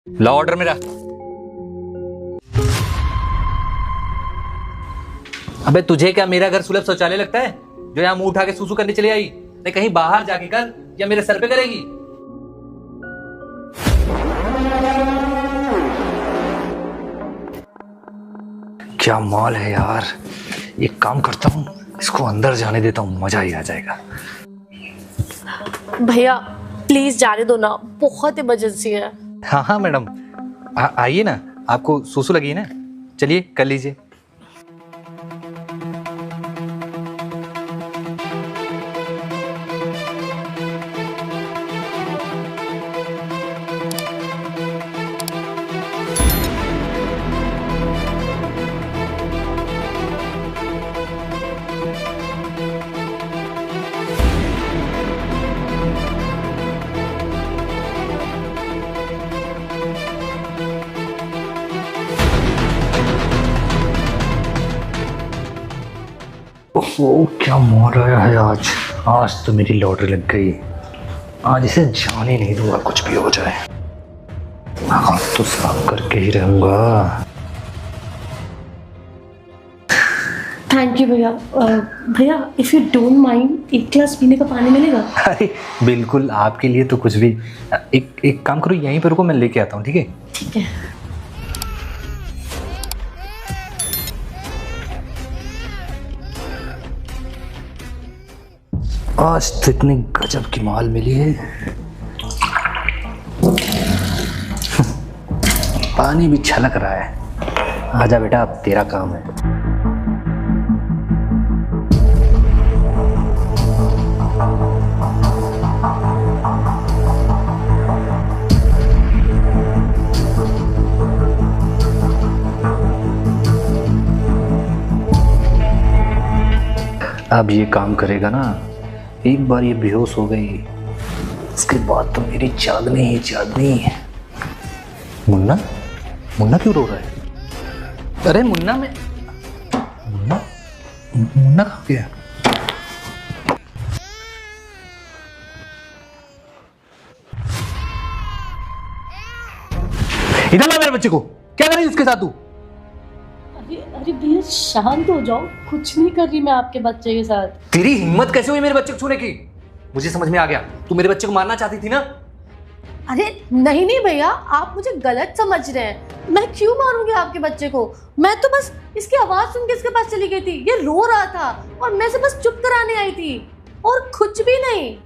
ला order मेरा। अबे तुझे क्या मेरा घर सुलभ शौचालय लगता है जो यहाँ मुंह उठा के सूसू करने चली आई? नहीं कहीं बाहर जाके कर या मेरे सर पे करेगी? क्या माल है यार। एक काम करता हूँ, इसको अंदर जाने देता हूँ, मजा ही आ जाएगा। भैया प्लीज जाने दो ना, बहुत इमरजेंसी है। हाँ हाँ मैडम, आइए ना। आपको सूसू लगी है ना, चलिए कर लीजिए। ओह क्या मॉल आया है आज। आज तो मेरी लॉटरी लग गई। आज इसे जाने नहीं दूंगा, कुछ भी हो जाए। हाथ तो साफ करके ही रहूंगा। थैंक यू भैया। भैया इफ यू डोंट माइंड, एक ग्लास पीने का पानी मिलेगा? अरे बिल्कुल, आपके लिए तो कुछ भी। एक काम करो, यहीं पर रुको, मैं लेके आता हूँ। ठीक है ठीक है। आज तो इतनी गजब की माल मिली है। पानी भी छलक रहा है। आजा बेटा, अब तेरा काम है। अब ये काम करेगा ना। एक बार ये बेहोश हो गई, उसके बाद तो मेरी जागनी ही जागनी है। मुन्ना, मुन्ना क्यों रो रहा है? अरे मुन्ना, मैं मुन्ना मुन्ना कहाँ गया? इधर ला मेरे बच्चे को। क्या कर रही है उसके साथ तू? अरे भैया शांत हो जाओ, कुछ नहीं कर रही मैं आपके बच्चे के साथ। तेरी हिम्मत कैसे हुई मेरे बच्चे को छूने की? मुझे समझ में आ गया, तू मेरे बच्चे को मारना चाहती थी ना। अरे नहीं भैया, आप मुझे गलत समझ रहे हैं। मैं क्यों मारूंगी आपके बच्चे को? मैं तो बस इसकी आवाज सुन के इसके पास चली गई थी। ये रो रहा था और मैं इसे बस चुप कराने आई थी, और कुछ भी नहीं।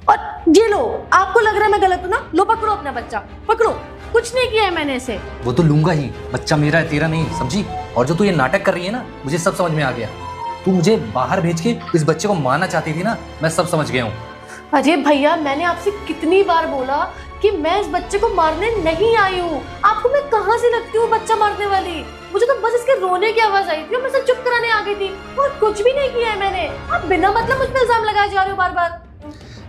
और ये लो, आपको लग रहा है मैं गलत हूँ ना? लो पकड़ो अपना बच्चा, पकड़ो। कुछ नहीं किया है मैंने इसे। वो तो लूंगा ही, बच्चा मेरा है, तेरा नहीं, समझी? और जो तू ये नाटक कर रही है ना, मुझे सब समझ में आ गया। तू मुझे बाहर भेज के इस बच्चे को मारना चाहती थी ना, मैं सब समझ गया हूँ। अरे भैया, मैंने आपसे कितनी बार बोला कि मैं इस बच्चे को मारने नहीं आई हूँ। आपको मैं कहाँ से लगती हूँ बच्चा मारने वाली? मुझे तो बस इसके रोने की आवाज आई थी और मैं इसे चुप कराने आ गई थी, और कुछ भी नहीं किया है मैंने। आप बिना मतलब मुझ पर इल्जाम लगाए जा रहे हो बार बार।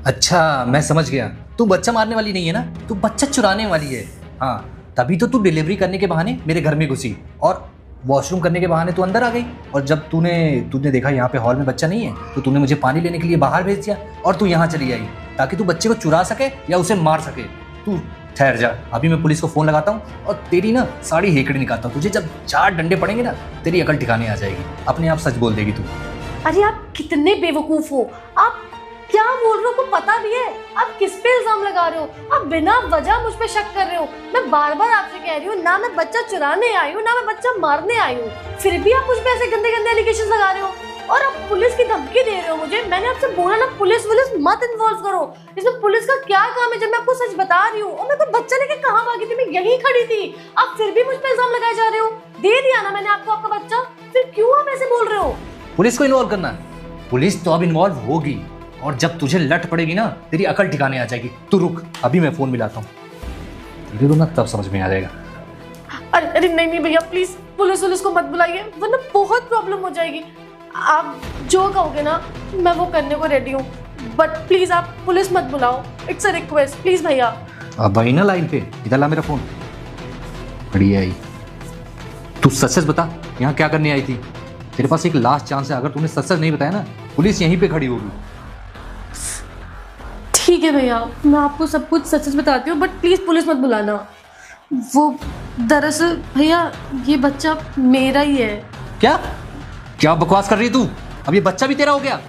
अच्छा मैं समझ गया, तू बच्चा मारने वाली नहीं है ना, तू बच्चा चुराने वाली है। हाँ, तभी तो तू डिलीवरी करने के बहाने मेरे घर में घुसी और वॉशरूम करने के बहाने तू अंदर आ गई। और जब तूने देखा यहाँ पे हॉल में बच्चा नहीं है, तो तूने मुझे पानी लेने के लिए बाहर भेज दिया और तू यहाँ चली आई ताकि तू बच्चे को चुरा सके या उसे मार सके। तू ठहर जा, अभी मैं पुलिस को फोन लगाता हूँ और तेरी ना साड़ी हेकड़ी निकालता हूँ। तुझे जब 4 डंडे पड़ेंगे ना, तेरी अकल ठिकाने आ जाएगी, अपने आप सच बोल देगी तू। अरे आप कितने बेवकूफ हो। आप क्या बोल रहे हो, को पता भी है आप किस पे इल्जाम लगा रहे हो? आप बिना वजह मुझ पे शक कर रहे हो। मैं बार बार आपसे कह रही हूँ, ना मैं बच्चा चुराने आई हूँ, ना मैं बच्चा मारने आई हूँ, फिर भी आप मुझ पे ऐसे गंदे गंदे एलिगेशन लगा रहे हो और आप पुलिस की धमकी दे रहे हो मुझे। मैंने आपसे बोला ना, पुलिस मत इन्वॉल्व करो। इसमें पुलिस का क्या काम है जब मैं आपको सच बता रही हूँ? और मैं तो बच्चा लेके कहाँ भागी थी? मैं यहीं खड़ी थी, आप फिर भी मुझ पे इल्जाम लगाए जा रहे हो। दे दिया ना मैंने आपको आपका बच्चा, फिर क्यों आप ऐसे बोल रहे हो? पुलिस को इन्वॉल्व करना? पुलिस तो अब इन्वॉल्व होगी, और जब तुझे लट पड़ेगी ना, तेरी अकल ठिकाने आ जाएगी। तू रुक, अभी मैं फोन मिलाता हूँ, तेरे को ना तब समझ में आ जाएगा। अरे नहीं भैया, प्लीज पुलिस को मत बुलाइए, वरना बहुत प्रॉब्लम हो जाएगी। आप जो कहोगे ना मैं वो करने को रेडी हूँ, बट प्लीज आप पुलिस मत बुलाओ। इट्स अ रिक्वेस्ट, प्लीज भैया। अब आई ना लाइन पे, इधर ला मेरा फोन। बढ़िया आई। तू सच बता, यहाँ क्या करने आई थी? तेरे पास एक लास्ट चांस है, अगर तूने सच नहीं बताया ना, पुलिस यहीं पे खड़ी होगी। ठीक है भैया, मैं आपको सब कुछ सच सच बताती हूँ, बट प्लीज़ पुलिस मत बुलाना। वो दरअसल भैया ये बच्चा मेरा ही है। क्या क्या बकवास कर रही है तू? अब ये बच्चा भी तेरा हो गया?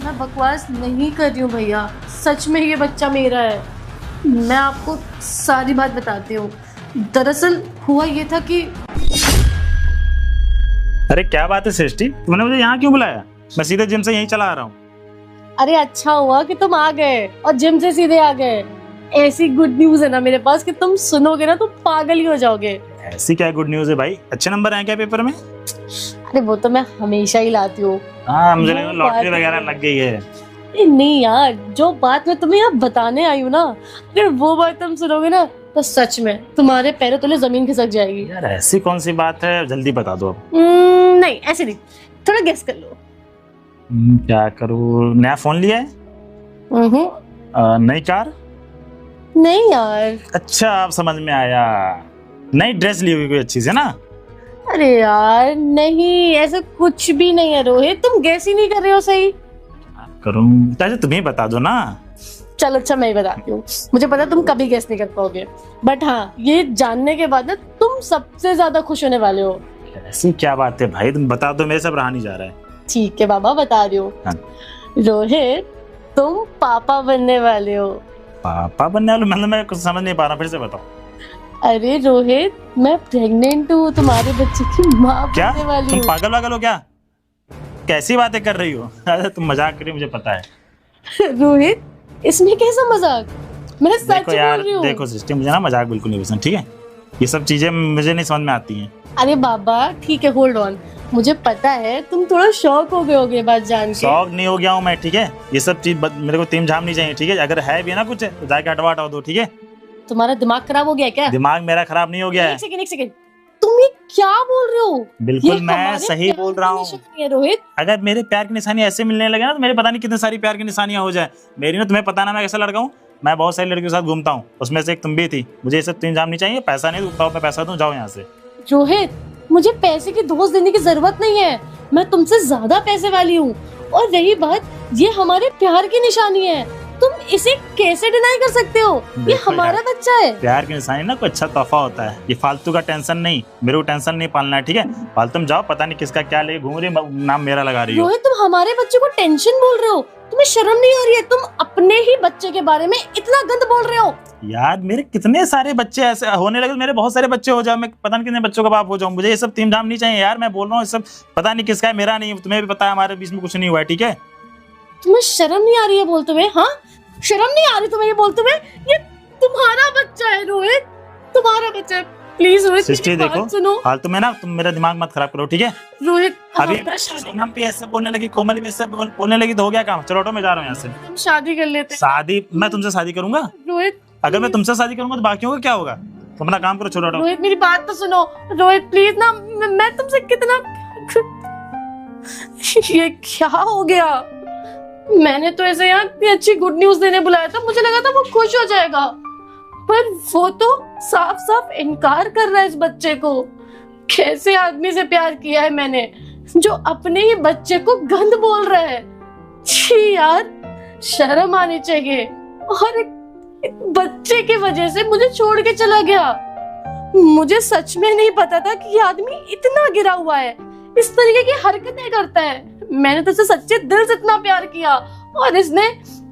मैं बकवास नहीं कर रही हूँ भैया, सच में ये बच्चा मेरा है। मैं आपको सारी बात बताती हूँ। दरअसल हुआ ये था कि अरे क्या बात है सृष्टि, तुमने मुझे यहाँ क्यों बुलाया? मैं सीधे जिम से यहीं चला आ रहा हूँ। अरे अच्छा हुआ कि तुम आ गए और जिम से सीधे आ गए। ऐसी गुड न्यूज़ है ना मेरे पास कि तुम सुनोगे ना तो पागल ही हो जाओगे। ऐसी क्या गुड न्यूज़ है भाई? अच्छे नंबर आए क्या पेपर में? अरे वो तो मैं हमेशा ही लाती हूँ। हाँ, मुझे लगा वो लॉटरी बात वगैरह है। लग गई है। नहीं यार, जो बात मैं तुम्हें यहाँ बताने आई हूँ ना, अगर वो बात तुम सुनोगे ना तो सच में तुम्हारे पैरों तले जमीन खिसक जाएगी। यार ऐसी कौन सी बात है, जल्दी बता दो अब। नहीं ऐसे नहीं, थोड़ा गेस कर लो। क्या करूँ? नया फोन लिया है? नई कार? नहीं यार। अच्छा, अब समझ में आया। नई ड्रेस ली हुई कोई अच्छी से ना? अरे यार नहीं, ऐसा कुछ भी नहीं है रोहित, तुम गेस ही नहीं कर रहे हो सही। करूँ? अच्छा तुम ही बता दो ना। चलो अच्छा मैं ही बताती हूँ। मुझे पता है तुम कभी गेस नहीं कर पाओगे, बट हाँ ये जानने के बाद ना तुम सबसे ज्यादा खुश होने वाले हो। ऐसी क्या बात है भाई, तुम बता दो, मेरे सब रहा नहीं जा रहा है। ठीक है बाबा बता रही हूँ। हाँ। रोहित तुम पापा बनने वाले हो। पापा बनने वाले? मतलब मैं कुछ समझ नहीं पा रहा, फिर से बताओ। अरे रोहित मैं प्रेग्नेंट हूँ, तुम्हारे बच्चे की माँ क्या बनने वाली तुम हूँ। पागल वागल हो क्या? कैसी बातें कर रही हो? अरे तुम मजाक कर रही हो, मुझे पता है। रोहित इसमें कैसा मजाक, मैं सच देखो बोल यार, रही हूँ। देखो सिस्टम, मुझे ना मजाक बिल्कुल नहीं पसंद, ठीक है? ये सब चीजें मुझे नहीं समझ में आती हैं। अरे बाबा ठीक है, होल्ड ऑन, मुझे पता है तुम थोड़ा शौक हो गए होगे बात जान के। शौक नहीं हो गया हूँ मैं, ठीक है? ये सब चीज मेरे को तीम झाम नहीं चाहिए, ठीक है? अगर है भी ना कुछ तो जाके हटवा दो, ठीक है? तुम्हारा दिमाग खराब हो गया है क्या? दिमाग मेरा खराब नहीं हो गया है। एक सेकंड, तुम ये क्या बोल रहे हो? बिल्कुल ये मैं हमारे सही प्यार बोल की रहा हूँ। निशानी है रोहित। अगर मेरे प्यार की निशानी ऐसे मिलने लगे ना तो मेरे पता नहीं कितने सारी प्यार की निशानियां हो जाए। मेरी ना, तुम्हें पता ना मैं कैसा लड़का हूँ। मैं बहुत सारी लड़कियों के साथ घूमता हूँ, उसमें से एक तुम भी थी। मुझे ये सब तीन जाम नहीं चाहिए। पैसा नहीं दूंगा, मैं पैसा दूं, जाओ यहाँ से। रोहित मुझे पैसे की दोस्त देने की जरूरत नहीं है, मैं तुमसे ज्यादा पैसे वाली हूँ। और रही बात, ये हमारे प्यार की निशानी है, तुम इसे कैसे डिनाई कर सकते हो? ये देखो हमारा यार, बच्चा है। प्यार की निशानी ना कोई अच्छा तोहफा होता है। ये फालतू का टेंशन नहीं, मेरे को टेंशन नहीं पालना है, ठीक है? फालतू तुम जाओ, पता नहीं किसका क्या ले घूम रही हो, नाम मेरा लगा रही हो। रोहित तुम हमारे बच्चे को टेंशन बोल रहे हो, तुम्हें शर्म नहीं आ रही है? तुम अपने ही बच्चे के बारे में इतना गंद बोल रहे हो। यार मेरे कितने सारे बच्चे ऐसे होने लगे, मेरे बहुत सारे बच्चे हो जाओ, मैं पता नहीं कितने बच्चों का बाप हो जाऊं। मुझे ये सब तीम धाम नहीं चाहिए यार, मैं बोल रहा हूँ। ये सब पता नहीं किसका है, मेरा नहीं। तुम्हें भी पता है हमारे बीच में कुछ नहीं हुआ है, ठीक है? तुम्हें शर्म नहीं आ रही है बोलते हुए? हाँ शर्म नहीं आ रही तुम्हें ये बोलते हुए? ये तुम्हारा बच्चा है रोहित, तुम्हारा बच्चा है। प्लीज रोहित सिस्टर मेरी बात देखो, सुनो। फालतू में ना तुम मेरा दिमाग मत खराब करो, ठीक है? रोहित अभी हम शादी हम पे ऐसे बोलने लगी, कोमल भी ऐसे बोलने लगी तो हो गया काम। चलो ऑटो में जा रहा हूँ यहाँ से। हम शादी कर लेते हैं। शादी? मैं तुमसे शादी करूंगा? रोहित अगर मैं तुमसे शादी करूंगा तो बाकियों का क्या होगा? तुम अपना काम करो, छोड़ो ऑटो। रोहित मेरी बात तो सुनो। रोहित प्लीज ना, मैं तुमसे कितना ये क्या हो गया? मैंने तो ऐसे यहाँ इतनी अच्छी गुड न्यूज देने बुलाया था, मुझे लगा था वो खुश हो जाएगा, पर वो तो साफ साफ इनकार कर रहा है इस बच्चे को। कैसे आदमी से प्यार किया है मैंने जो अपने ही बच्चे को गंद बोल रहा है? छी यार, शर्म आनी चाहिए। और एक बच्चे की वजह से मुझे छोड़ के चला गया। मुझे सच में नहीं पता था कि ये आदमी इतना गिरा हुआ है, इस तरीके की हरकतें करता है। मैंने तो इसे सच्चे दिल से इतना प्यार किया और इसने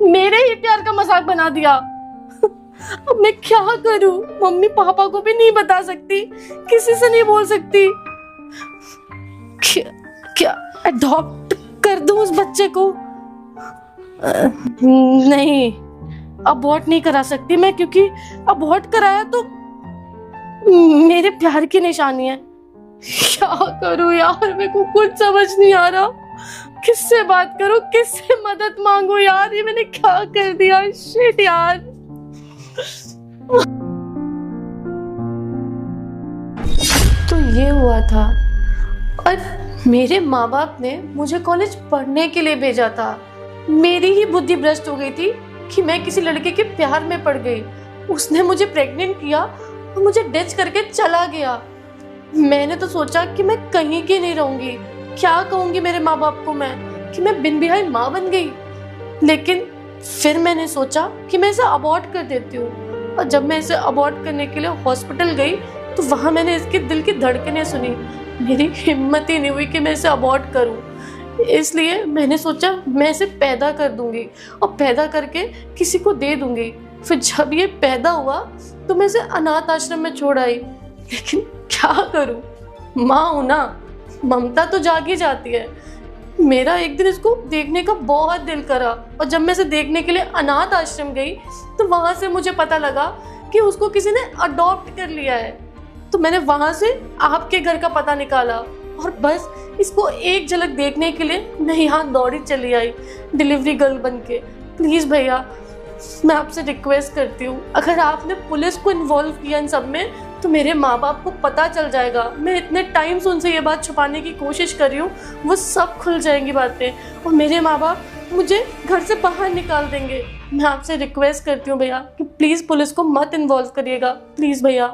मेरे ही प्यार का मजाक बना दिया। अब मैं क्या करूं? मम्मी पापा को भी नहीं बता सकती, किसी से नहीं बोल सकती। क्या अडॉप्ट कर दूं उस बच्चे को? नहीं, अबॉर्ट नहीं करा सकती मैं, क्योंकि अबॉर्ट कराया तो मेरे प्यार की निशानी है। क्या करूं यार, मेरे को कुछ समझ नहीं आ रहा। किससे बात करूं, किससे मदद मांगू यार? ये मैंने क्या कर दिया? शिट यार। तो ये हुआ था, और मेरे माँ बाप ने मुझे कॉलेज पढ़ने के लिए भेजा था। मेरी ही बुद्धि भ्रष्ट हो गई थी कि मैं किसी लड़के के प्यार में पड़ गई। उसने मुझे प्रेग्नेंट किया और मुझे डिच करके चला गया। मैंने तो सोचा कि मैं कहीं की नहीं रहूंगी, क्या कहूंगी मेरे माँ बाप को मैं, कि मैं बिन बिहाई माँ बन गई। लेकिन फिर मैंने सोचा कि मैं इसे अबॉर्ट कर देती हूँ, और जब मैं इसे अबॉर्ट करने के लिए हॉस्पिटल गई तो वहाँ मैंने इसके दिल की धड़कनें सुनी। मेरी हिम्मत ही नहीं हुई कि मैं इसे अबॉर्ट करूँ, इसलिए मैंने सोचा मैं इसे पैदा कर दूंगी और पैदा करके किसी को दे दूंगी। फिर जब ये पैदा हुआ तो मैं इसे अनाथ आश्रम में छोड़ आई, लेकिन क्या करूँ, माँ हूँ ना, ममता तो जागी जाती है। मेरा एक दिन इसको देखने का बहुत दिल करा, और जब मैं इसे देखने के लिए अनाथ आश्रम गई तो वहाँ से मुझे पता लगा कि उसको किसी ने अडॉप्ट कर लिया है। तो मैंने वहाँ से आपके घर का पता निकाला, और बस इसको एक झलक देखने के लिए मैं यहाँ दौड़ी चली आई डिलीवरी गर्ल बन के। प्लीज़ भैया, मैं आपसे रिक्वेस्ट करती हूँ, अगर आपने पुलिस को इन्वॉल्व किया इन सब में तो मेरे माँ बाप को पता चल जाएगा। मैं इतने टाइम से उनसे ये बात छुपाने की कोशिश कर रही हूँ, वो सब खुल जाएंगी बातें, और मेरे माँ बाप मुझे घर से बाहर निकाल देंगे। मैं आपसे रिक्वेस्ट करती हूँ भैया कि प्लीज़ पुलिस को मत इन्वॉल्व करिएगा, प्लीज़ भैया।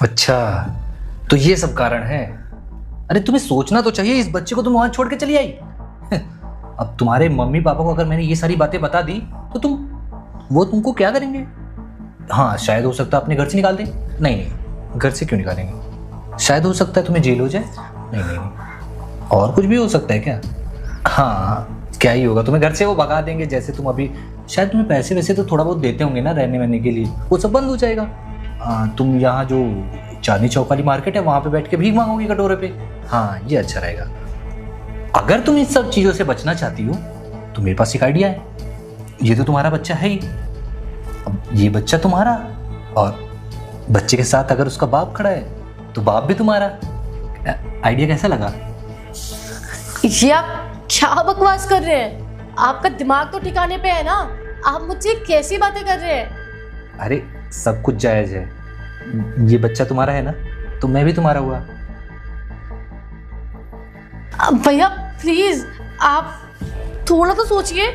अच्छा, तो ये सब कारण है। अरे तुम्हें सोचना तो चाहिए, इस बच्चे को तुम वहां छोड़ के चली आई। अब तुम्हारे मम्मी पापा को अगर मैंने ये सारी बातें बता दी तो वो तुमको क्या करेंगे? हाँ, शायद हो सकता है अपने घर से निकाल दें। नहीं, घर से क्यों निकालेंगे? शायद हो सकता है तुम्हें जेल हो जाए। नहीं, और कुछ भी हो सकता है क्या? हाँ, क्या ही होगा, तुम्हें घर से वो भगा देंगे। जैसे तुम अभी शायद तुम्हें पैसे वैसे तो थोड़ा बहुत देते होंगे ना रहने वहने के लिए, वो सब बंद हो जाएगा। तुम यहाँ जो चांदनी चौक वाली मार्केट है वहां पे बैठ के भीख मांगोगी कटोरे पे। हाँ, ये अच्छा रहेगा। अगर तुम इन सब चीजों से बचना चाहती हो तो मेरे पास एक आइडिया है। ये तो तुम्हारा बच्चा है ही, अब ये बच्चा तुम्हारा, और बच्चे के साथ अगर उसका बाप खड़ा है तो बाप भी तुम्हारा। आइडिया कैसा लगा? ये आप क्या बकवास कर रहे हैं? आपका दिमाग तो ठिकाने पे है ना? आप मुझसे कैसी बातें कर रहे हैं? अरे सब कुछ जायज है। ये बच्चा तुम्हारा है ना, तो मैं भी तुम्हारा हुआ। भैया प्लीज, आप थोड़ा तो सोचिए,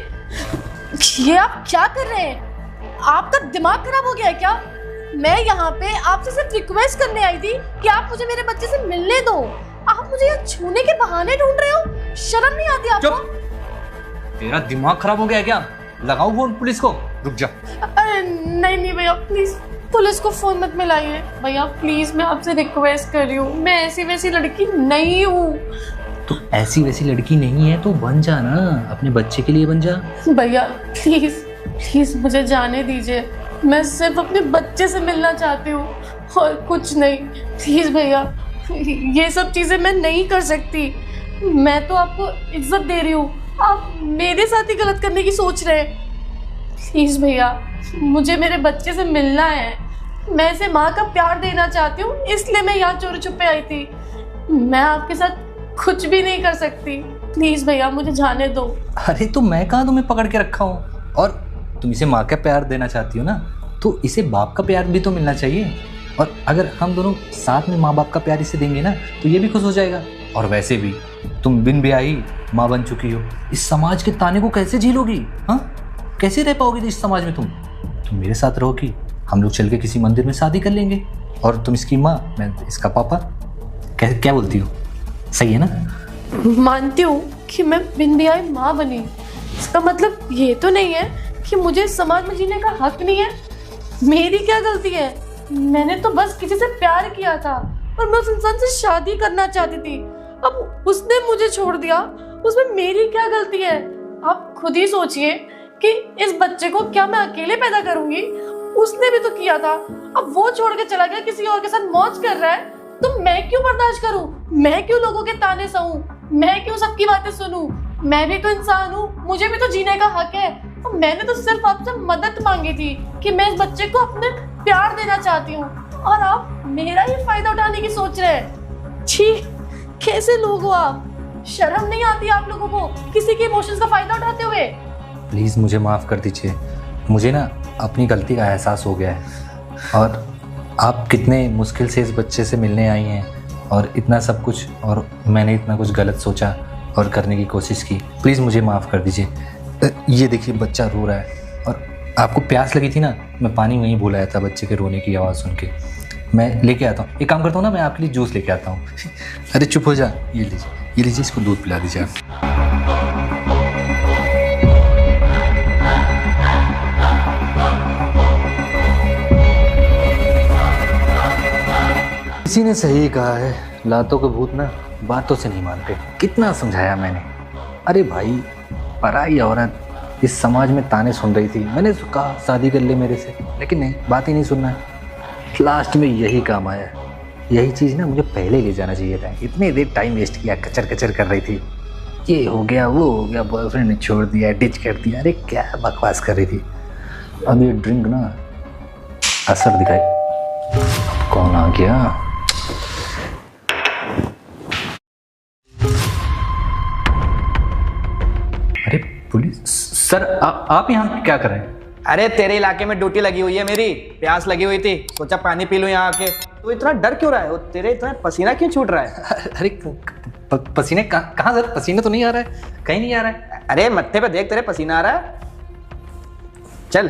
ये आप क्या कर रहे हैं? आपका दिमाग खराब हो गया है क्या? मैं यहाँ पे आपसे सिर्फ रिक्वेस्ट करने आई थी कि आप मुझे मेरे बच्चे से मिलने दो। आप मुझे यहाँ छूने के बहाने ढूंढ रहे हो? शर्म नहीं आती आपको? तेरा दिमाग खराब हो गया है क्या? लगाऊं फोन पुलिस को? रुक जा। अरे नहीं नहीं भैया, प्लीज पुलिस को फोन मत मिलाइए भैया, प्लीज, मैं आपसे रिक्वेस्ट कर रही हूँ। मैं ऐसी वैसी लड़की नहीं हूँ। तो ऐसी वैसी लड़की नहीं है तो बन जा ना, अपने बच्चे के लिए बन जा। भैया प्लीज प्लीज मुझे जाने दीजिए, मैं सिर्फ अपने बच्चे से मिलना चाहती हूँ और कुछ नहीं। प्लीज भैया, ये सब चीजें मैं नहीं कर सकती। मैं तो आपको इज्जत दे रही हूँ, आप मेरे साथ ही गलत करने की सोच रहे हैं। प्लीज भैया, मुझे मेरे बच्चे से मिलना है। मैं इसे माँ का प्यार देना चाहती हूँ, इसलिए मैं यहाँ चोरी छुपे आई थी। मैं आपके साथ कुछ भी नहीं कर सकती। प्लीज भैया, मुझे जाने दो। अरे तो मैं कहाँ तुम्हें पकड़ के रखा हूँ? और तुम इसे माँ का प्यार देना चाहती हो ना, तो इसे बाप का प्यार भी तो मिलना चाहिए। और अगर हम दोनों साथ में माँ बाप का प्यार इसे देंगे ना तो ये भी खुश हो जाएगा। और वैसे भी तुम बिन ब्याही माँ बन चुकी हो, इस समाज के ताने को कैसे झेलोगी? हाँ, कैसे रह पाओगी इस समाज में? तुम मेरे साथ रहोगी, हम लोग चल के किसी मंदिर में शादी कर लेंगे, और तुम इसकी माँ, मैं इसका पापा। क्या बोलती हो? सही है ना? मानती हूँ कि मैं बिन ब्याही माँ बनी, इसका मतलब ये तो नहीं है कि मुझे समाज में जीने का हक नहीं है। मेरी क्या गलती है? मैंने तो बस किसी से प्यार किया था और मैं उस इंसान से शादी करना चाहती थी। अब उसने मुझे छोड़ दिया, उसमें मेरी क्या गलती है? आप खुद ही सोचिए कि इस बच्चे को क्या मैं अकेले पैदा करूंगी? उसने भी तो किया था। अब वो छोड़ के चला गया, किसी और के साथ मौज कर रहा है, तो मैं क्यों बर्दाश्त करूं? मैं क्यों लोगों के ताने सहूं? मैं क्यों सबकी बातें सुनूं? मैं भी तो इंसान हूँ, मुझे भी तो जीने का हक है। और मैंने तो सिर्फ आपसे मदद मांगी थी कि मैं इस बच्चे को अपने प्यार देना चाहती हूँ, और आप मेरा ही फायदा उठाने की सोच रहे हैं। छी, कैसे लोग हो आप? शर्म नहीं आती आप लोगों को किसी के इमोशंस का फायदा उठाते हुए? प्लीज़ मुझे माफ़ कर दीजिए, मुझे ना अपनी गलती का एहसास हो गया है। और आप कितने मुश्किल से इस बच्चे से मिलने आई हैं और इतना सब कुछ, और मैंने इतना कुछ गलत सोचा और करने की कोशिश की। प्लीज़ मुझे माफ़ कर दीजिए। ये देखिए बच्चा रो रहा है, और आपको प्यास लगी थी ना, मैं पानी वहीं भूल आया था बच्चे के रोने की आवाज़ सुन के। मैं लेके आता हूँ, एक काम करता हूँ ना, मैं आपके लिए जूस लेके आता हूँ। अरे चुप हो जा, ये लीजिए, इसको दूध पिला दीजिए आप। किसी ने सही कहा है, लातों के भूत ना बातों से नहीं मानते। कितना समझाया मैंने। अरे भाई, पराई औरत इस समाज में ताने सुन रही थी। मैंने कहा शादी कर ले मेरे से, लेकिन नहीं, बात ही नहीं सुनना है। लास्ट में यही काम आया। यही चीज़ ना मुझे पहले ले जाना चाहिए था। इतने देर टाइम वेस्ट किया, कचर कचर कर रही थी, ये हो गया वो हो गया, बॉयफ्रेंड ने छोड़ दिया, डिच कर दिया। अरे क्या बकवास कर रही थी। अब ये ड्रिंक ना असर दिखाई। कौन आ गया? अरे पुलिस सर, आप यहाँ क्या कर रहे हैं? अरे तेरे इलाके में ड्यूटी लगी हुई है, मेरी प्यास लगी हुई थी, सोचा पानी पी लूं यहाँ आके। तो इतना डर क्यों रहा है? तेरे इतना पसीना क्यों छूट रहा है? अरे पसीने कहाँ सर? पसीना तो नहीं आ रहा है, कहीं नहीं आ रहा है। अरे मत्थे पे देख, तेरे पसीना आ रहा है। चल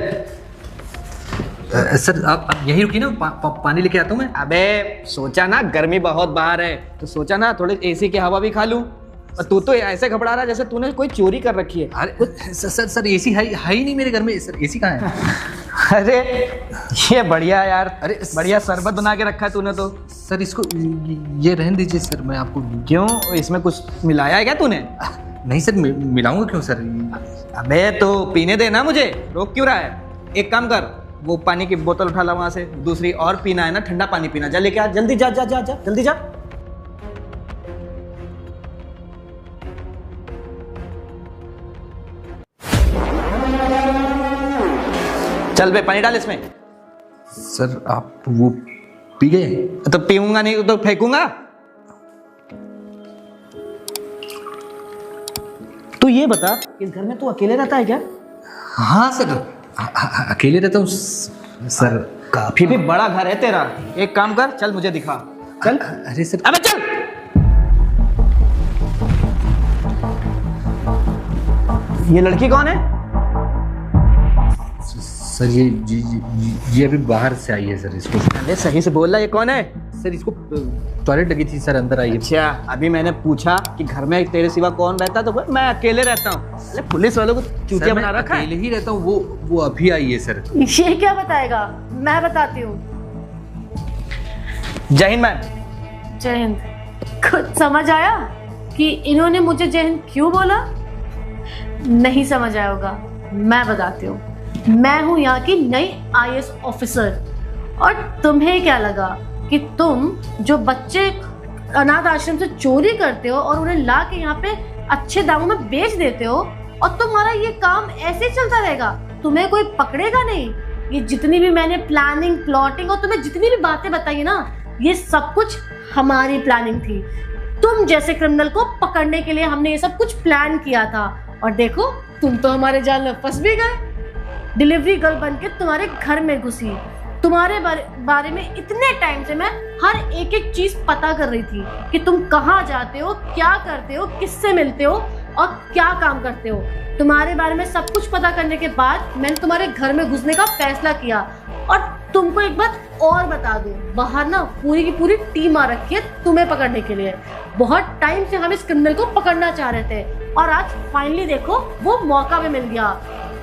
सर आप यहीं रुकिए ना, पानी लेके आता हूँ मैं। अबे सोचा ना गर्मी बहुत बाहर है, तो सोचा ना थोड़ी एसी की हवा भी खा लूं। और तू तो ऐसे घबरा रहा है जैसे तूने कोई चोरी कर रखी है। अरे सर एसी है ही नहीं मेरे घर में। सर एसी कहाँ है? अरे ये बढ़िया यार, अरे बढ़िया शरबत बना के रखा है तूने तो। सर इसको ये रहने दीजिए सर, मैं आपको। क्यों, इसमें कुछ मिलाया है क्या तूने? नहीं सर, मिलाऊंगा क्यों सर? अबे तो पीने दे ना मुझे, रोक क्यों रहा है? एक काम कर, वो पानी की बोतल उठा ला वहां से, दूसरी और पीना है ना, ठंडा पानी पीना, जा लेके आ जल्दी, जा जा जा जा जल्दी जा। चल बे, पानी डाल इसमें। सर आप वो पी गए? तो पीऊंगा नहीं तो फेंकूंगा। तू ये बता, इस घर में तू अकेले रहता है क्या? हाँ सर, अकेले रहता हूँ सर। काफी भी बड़ा घर है तेरा। एक काम कर, चल मुझे दिखा, चल। अरे सर, अबे चल। ये लड़की कौन है? सर ये अभी बाहर से आई है सर। इसको अरे सही से बोल रहा, ये कौन है? सर इसको टॉयलेट लगी थी सर, अंदर आई है। अच्छा, अभी मैंने पूछा कि घर में तेरे सिवा कौन रहता है, तो बोला, मैं अकेले रहता हूँ। अरे पुलिस वालों को चूतिया बना रखा है। अकेले ही रहता हूँ। वो अभी आई है सर। ये क्या बताएगा? मैं बताती हूँ। जय हिंद मैम। जय हिंद। कुछ समझ आया कि इन्होंने मुझे जय हिंद क्यों बोला? नहीं समझ आया होगा, मैं बताती हूँ। मैं हूँ यहाँ की नई IAS ऑफिसर। और तुम्हें क्या लगा कि तुम जो बच्चे अनाथ आश्रम से चोरी करते हो और उन्हें ला के यहाँ पे अच्छे दामों में बेच देते हो, और तुम्हारा ये काम ऐसे ही चलता रहेगा? तुम्हें कोई पकड़ेगा नहीं। ये जितनी भी मैंने प्लानिंग, प्लॉटिंग और तुम्हें जितनी भी बातें बताई ना, ये सब कुछ हमारी प्लानिंग थी। तुम जैसे क्रिमिनल को पकड़ने के लिए हमने ये सब कुछ प्लान किया था। और देखो, तुम तो हमारे जाल में फंस भी गए। डिलीवरी गर्ल बनके तुम्हारे घर में घुसी। तुम्हारे बारे में इतने टाइम से मैं हर एक एक चीज पता कर रही थी कि तुम कहाँ जाते हो, क्या करते हो, किससे मिलते हो और क्या काम करते हो। तुम्हारे बारे में सब कुछ पता करने के बाद मैंने तुम्हारे घर में घुसने का फैसला किया। और तुमको एक बात और बता दूं, बाहर ना पूरी की पूरी टीम आ रखी है तुम्हें पकड़ने के लिए। बहुत टाइम से हम इस क्रिमिनल को पकड़ना चाह रहे थे, और आज फाइनली देखो वो मौका भी मिल गया।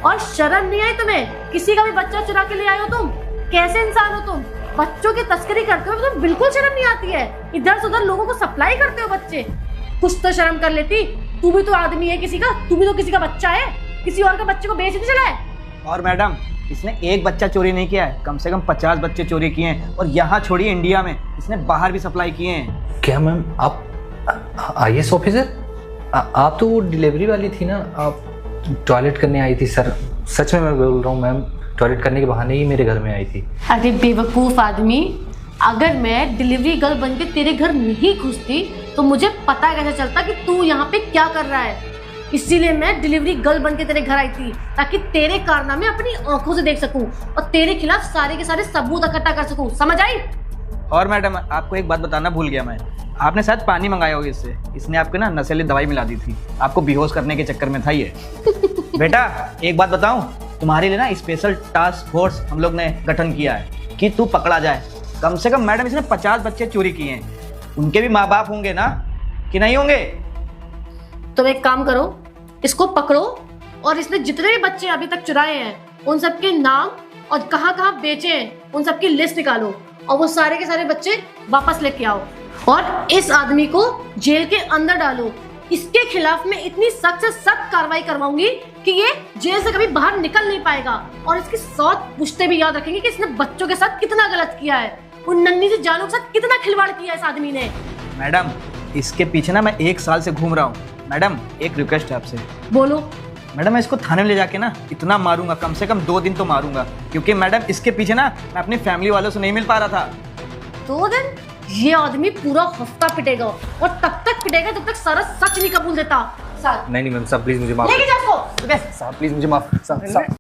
और शर्म नहीं आई तुम्हें? किसी का भी बच्चा चुरा के ले आए हो तुम? कैसे इंसान हो तुम? बच्चों की तस्करी करते हो तो बिल्कुल शर्म नहीं आती है। इधर से उधर लोगों को सप्लाई करते हो बच्चे। कुछ तो शर्म कर लेती। तू भी तो आदमी है किसी का, तू भी तो किसी का बच्चा है। किसी और के बच्चे को बेच नहीं चला है। और मैडम, इसने एक बच्चा चोरी नहीं किया है, कम से कम 50 बच्चे चोरी किए हैं। और यहाँ छोड़िए इंडिया में, इसने बाहर भी सप्लाई किए हैं। क्या मैम, आप IAS ऑफिसर? आप तो वो डिलीवरी वाली थी ना, आप टॉयलेट करने आई थी सर। सच में मैं बोल रहा हूँ मैम, टॉयलेट करने के बहाने ही मेरे घर में आई थी। अरे बेवकूफ आदमी, अगर मैं डिलीवरी गर्ल बनके तेरे घर नहीं घुसती तो मुझे पता कैसे चलता कि तू यहाँ पे क्या कर रहा है? इसीलिए मैं डिलीवरी गर्ल बनके तेरे घर आई थी, ताकि तेरे कारनामे अपनी आंखों से देख सकूं और तेरे खिलाफ सारे के सारे सबूत इकट्ठा कर सकूं। समझ आई? और मैडम, आपको एक बात बताना भूल गया मैं। आपने शायद पानी मंगाया होगा इससे। इसने आपके ना नशीली दवाई मिला दी थी, आपको बेहोश करने के चक्कर में था ये। बेटा एक बात बताऊं, तुम्हारे लिए ना स्पेशल टास्क फोर्स हम लोग ने गठन किया है कि तू पकड़ा जाए। कम से कम मैडम, इसने 50 बच्चे चोरी किए हैं। उनके भी माँ बाप होंगे ना, कि नहीं होंगे? तुम एक काम करो, इसको पकड़ो और इसने जितने भी बच्चे अभी तक चुराए हैं उन सबके नाम और कहाँ कहाँ बेचे हैं उन सबकी लिस्ट निकालो, और वो सारे के सारे बच्चे वापस लेके आओ और इस आदमी को जेल के अंदर डालो। इसके खिलाफ मैं इतनी सख्त से सख्त कार्रवाई करवाऊंगी कि ये जेल से कभी बाहर निकल नहीं पाएगा और इसकी 100 पुश्ते भी याद रखेंगे कि इसने बच्चों के साथ कितना गलत किया है, उन नन्ही सी जानों के साथ कितना खिलवाड़ किया है इस आदमी ने। मैडम इसके पीछे ना मैं 1 साल से घूम रहा हूँ। मैडम एक रिक्वेस्ट है आपसे। बोलो। मैडम मैं इसको थाने में ले जाके ना इतना मारूंगा, कम से कम 2 दिन तो मारूंगा, क्योंकि मैडम इसके पीछे ना मैं अपनी फैमिली वालों से नहीं मिल पा रहा था। 2 दिन? ये आदमी पूरा हफ्ता पिटेगा और तब तक पिटेगा जब तक सारा सच नहीं कबूल देता। नहीं मैम साहब प्लीज मुझे माफ लेके जाओ उसको। साहब प्लीज मुझे माफ साहब